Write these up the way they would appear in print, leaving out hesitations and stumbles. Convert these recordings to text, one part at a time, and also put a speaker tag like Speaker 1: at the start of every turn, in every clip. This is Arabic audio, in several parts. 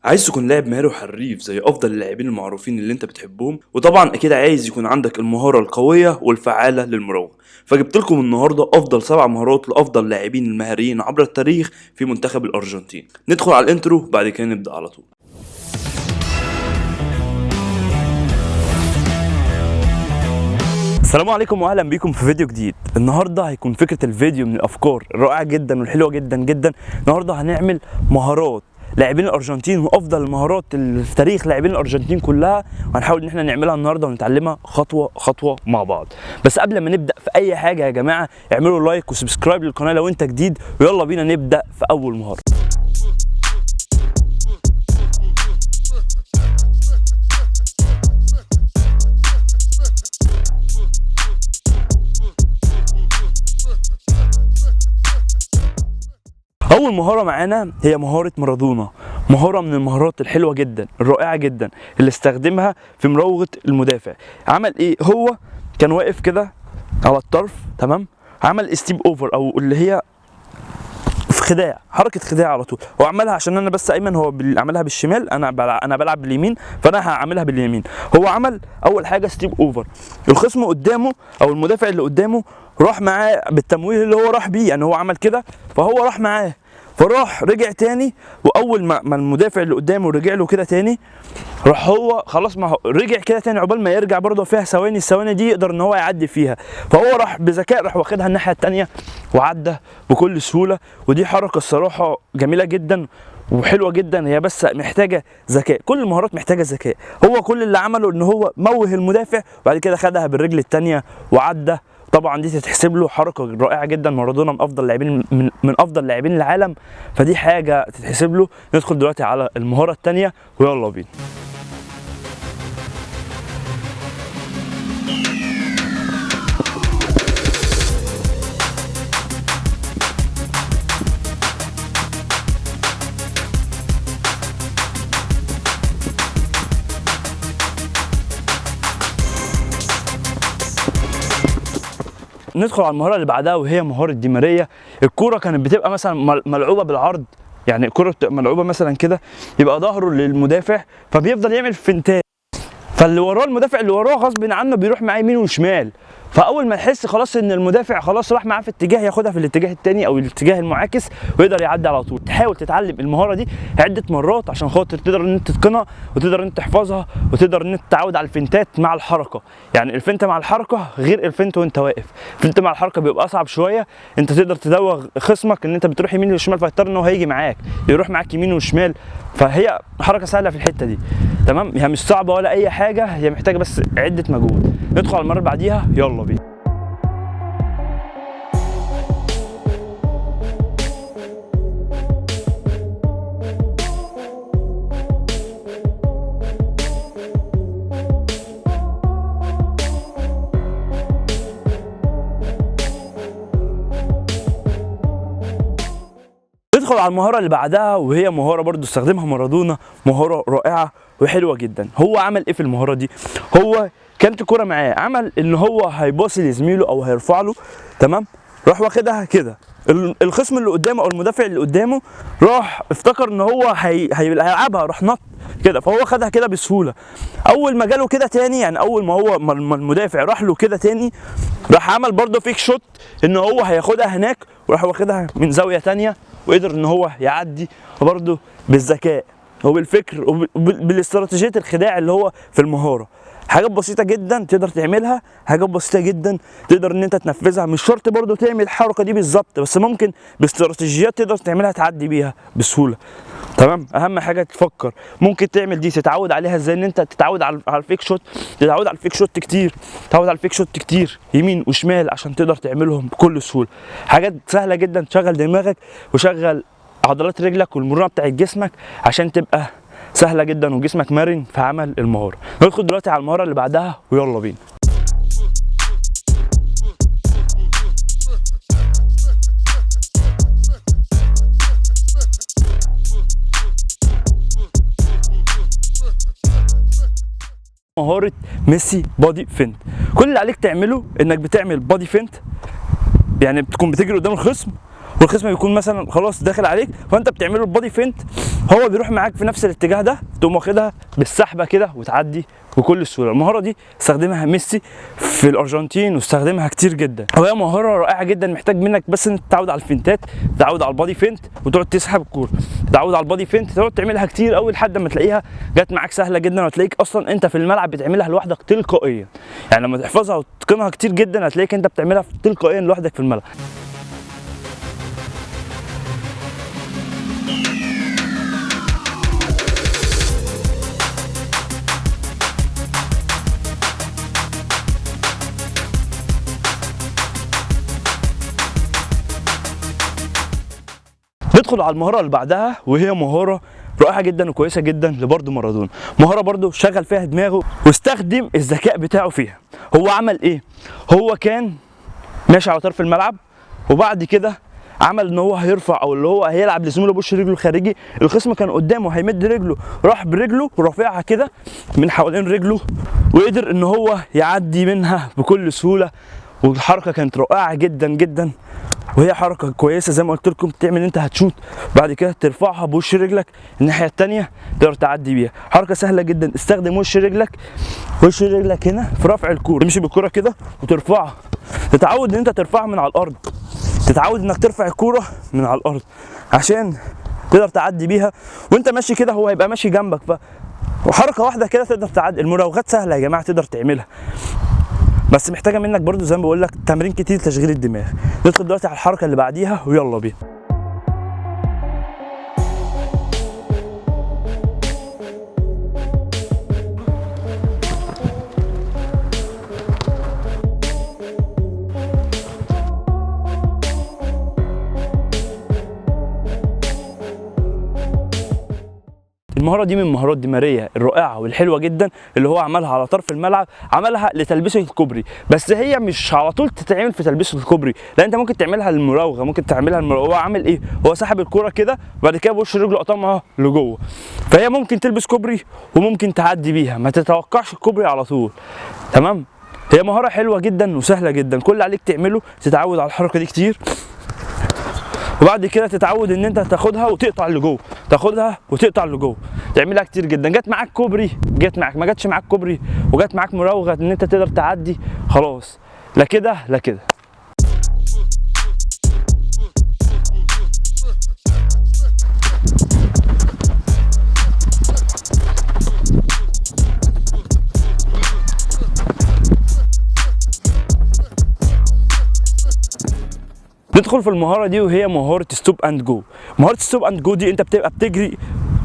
Speaker 1: عايز تكون لاعب ماهر وحريف زي افضل اللاعبين المعروفين اللي انت بتحبهم، وطبعا اكيد عايز يكون عندك المهارة القوية والفعالة للمراوغة. فجبت لكم النهاردة افضل 7 مهارات لافضل لاعبين المهاريين عبر التاريخ في منتخب الارجنتين. ندخل على الانترو بعد كده نبدأ على طول. السلام عليكم واهلا بيكم في فيديو جديد. النهارده هيكون فكره الفيديو من الافكار الرائعه جدا والحلوه جدا جدا. النهارده هنعمل مهارات لاعبين الارجنتين وافضل المهارات اللي في تاريخ لاعبين الارجنتين كلها، وهنحاول ان احنا نعملها النهارده ونتعلمها خطوه خطوه مع بعض. بس قبل ما نبدا في اي حاجه يا جماعه اعملوا لايك وسبسكرايب للقناه لو انت جديد، ويلا بينا نبدا في اول مهاره. اول مهاره معانا هي مهاره مارادونا، مهاره من المهارات الحلوه جدا الرائعه جدا اللي استخدمها في مراوغه المدافع. عمل ايه؟ هو كان واقف كده على الطرف، تمام، عمل ستيب اوفر او اللي هي في خداع، حركه خداع على طول. هو عملها عشان انا بس ايمن هو عملها بالشمال، انا بلعب باليمين، فانا هعملها باليمين. هو عمل اول حاجه ستيب اوفر، الخصم قدامه او المدافع اللي قدامه راح معاه بالتمويه اللي هو راح بيه، يعني هو عمل كده فهو راح معاه، فراح رجع تاني، واول ما المدافع اللي قدامه رجع له كده تاني، راح هو خلاص ما هو رجع كده تاني، عقبال ما يرجع برضه فيها ثواني، الثواني دي يقدر ان هو يعدي فيها، فهو راح بذكاء راح واخدها الناحيه التانيه وعدى بكل سهوله. ودي حركه الصراحه جميله جدا وحلوه جدا، هي بس محتاجه ذكاء، كل المهارات محتاجه ذكاء. هو كل اللي عمله ان هو موه المدافع وبعد كده خدها بالرجل التانيه وعدى. طبعا دي تتحسب له حركه رائعه جدا. مارادونا من افضل لاعبين من افضل لاعبين العالم، فدي حاجه تتحسب له. ندخل دلوقتي على المهاره الثانيه ويلا بينا. ندخل على المهاره اللي بعدها وهي مهاره دي ماريا. الكوره كانت بتبقى مثلا ملعوبه بالعرض، يعني الكوره بتبقى ملعوبه مثلا كده، يبقى ظهره للمدافع فبيفضل يعمل فنتات، فاللي وراه المدافع اللي وراه غصب عنه بيروح معاه يمين وشمال، فاول ما يحس خلاص ان المدافع خلاص راح معاه في اتجاه، ياخدها في الاتجاه الثاني او الاتجاه المعاكس ويقدر يعدي على طول. تحاول تتعلم المهاره دي عده مرات عشان خاطر تقدر ان انت تتقنها وتقدر ان انت تحفظها وتقدر ان انت تتعود على الفنتات مع الحركه. يعني الفنت مع الحركه غير الفنت وانت واقف. الفنت مع الحركه بيبقى اصعب شويه، انت تقدر تدوغ خصمك ان انت بتروح يمين وشمال، فيضطر ان هو هيجي معاك يروح معاك يمين وشمال، فهي حركه سهله في الحته دي، تمام. هي مش صعبه ولا اي حاجه، هي محتاجه بس عده مجهود. ندخل على المره اللي بعديها، يلا بينا. ندخل على المهاره اللي بعدها وهي مهاره برضو استخدمها مارادونا، مهاره رائعه وحلوه جدا. هو عمل ايه في المهاره دي؟ هو كانت الكوره معاه، عمل ان هو هيباصي لزميله او هيرفع له، تمام، راح واخدها كده، الخصم اللي قدامه او المدافع اللي قدامه راح افتكر ان هو هيلعبها، راح نط كده، فهو خدها كده بسهوله. اول ما جاله كده تاني، يعني اول ما هو ما المدافع راح له كده تاني، راح عمل برضه فيك شوت ان هو هياخدها هناك، وراح واخدها من زاويه تانيه وقدر ان هو يعدي برضه بالذكاء وبالفكر وبالاستراتيجيه الخداع اللي هو في المهاره. حاجات بسيطه جدا تقدر تعملها، حاجات بسيطه جدا تقدر ان انت تنفذها، مش شرط برضه تعمل الحركه دي بالظبط، بس ممكن باستراتيجيات تقدر تعملها تعدي بيها بسهوله، تمام. اهم حاجه تفكر ممكن تعمل دي، تتعود عليها ازاي، ان انت تتعود على الفيك شوت، تتعود على الفيك شوت كتير، تتعود على الفيك شوت كتير يمين وشمال عشان تقدر تعملهم بكل سهوله. حاجات سهله جدا تشغل دماغك وشغل عضلات رجلك والمرونه بتاعت جسمك عشان تبقى سهله جدا وجسمك مرن في عمل المهاره. ندخل دلوقتي على المهاره اللي بعدها ويلا بينا. مهاره ميسي بادي فينت. كل اللي عليك تعمله انك بتعمل بادي فينت، يعني بتكون بتجري قدام الخصم والخصم بيكون مثلا خلاص داخل عليك، فانت بتعمل له البادي فينت، هو بيروح معاك في نفس الاتجاه ده، تقوم واخدها بالسحبه كده وتعدي بكل سهوله. المهاره دي استخدمها ميسي في الارجنتين واستخدمها كتير جدا، وهي مهاره رائعه جدا. محتاج منك بس انك تتعود على الفينتات، تتعود على البادي فينت وتقعد تسحب الكوره، تتعود على البادي فينت، تقعد تعملها كتير قوي لحد ما تلاقيها جت معاك سهله جدا، وتلاقيك اصلا انت في الملعب بتعملها لوحدك تلقائيا. يعني لما تحفظها وتتقنها كتير جدا هتلاقيك انت بتعملها تلقائيا لوحدك في الملعب. ندخل على المهاره اللي بعدها، وهي مهاره رائعه جدا وكويسه جدا لبرضه مارادونا. مهاره برضه شغل فيها دماغه واستخدم الذكاء بتاعه فيها. هو عمل ايه؟ هو كان ماشي على طرف الملعب، وبعد كده عمل ان هو هيرفع او اللي هو هيلعب لزميله بوش رجله الخارجي، الخصم كان قدامه هيمد رجله، راح برجله ورافعها كده من حوالين رجله، وقدر ان هو يعدي منها بكل سهوله. والحركه كانت رائعه جدا جدا، وهي حركه كويسه زي ما قلت لكم. تعمل انت هتشوت، بعد كده ترفعها بوش رجلك الناحيه الثانيه تقدر تعدي بيها. حركه سهله جدا، استخدم وش رجلك هنا في رفع الكوره، تمشي بالكوره كده وترفعها، تتعود ان انت ترفعها من على الارض، تتعود انك ترفع الكوره من على الارض عشان تقدر تعدي بيها. وانت ماشي كده هو هيبقى ماشي جنبك، وحركه واحده كده تقدر تعدي. المراوغات سهله يا جماعه، تقدر تعملها، بس محتاجه منك برضو زي ما بقول لك تمرين كتير تشغيل الدماغ. ندخل دلوقتي على الحركه اللي بعديها ويلا بينا. المهاره دي من مهارات دي ماريا الرائعه والحلوه جدا اللي هو عملها على طرف الملعب، عملها لتلبسه الكوبري، بس هي مش على طول تتعمل في تلبسه الكوبري، لا انت ممكن تعملها للمراوغه، ممكن تعملها هو عامل ايه؟ هو سحب الكوره كده وبعد كده بوش رجله قطمها لجوه، فهي ممكن تلبس كوبري وممكن تعدي بيها، ما تتوقعش الكوبري على طول. تمام؟ هي مهاره حلوه جدا وسهله جدا، كل اللي عليك تعمله تتعود على الحركه دي كتير، وبعد كده تتعود ان انت تاخدها وتقطع اللي جوه، تاخدها وتقطع اللي جوه، تعملها كتير جدا. جت معاك كوبري جت معاك، ما جاتش معاك كوبري وجت معاك مراوغه ان انت تقدر تعدي، خلاص لا كده لا كده. ندخل في المهاره دي وهي مهاره ستوب اند جو. مهاره ستوب اند جو دي انت بتبقى بتجري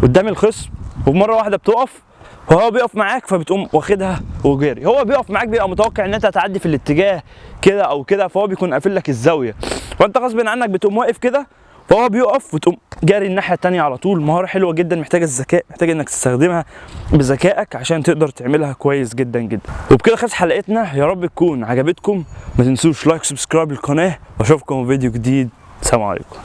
Speaker 1: قدام الخصم ومره واحده بتقف، وهو بيقف معاك فبتقوم واخدها وجاري. هو بيقف معاك بيبقى متوقع ان انت هتعدي في الاتجاه كده او كده، فهو بيكون قافل لك الزاويه، فانت غصب عنك بتقوم واقف كده، فهو بيقف وتقوم جاري الناحيه الثانيه على طول. مهاره حلوه جدا، محتاجه الذكاء، محتاج انك تستخدمها بذكائك عشان تقدر تعملها كويس جدا جدا. وبكده خلص حلقتنا، يا رب تكون عجبتكم، ما تنسوش لايك وسبسكرايب للقناه، واشوفكم في فيديو جديد. سلام عليكم.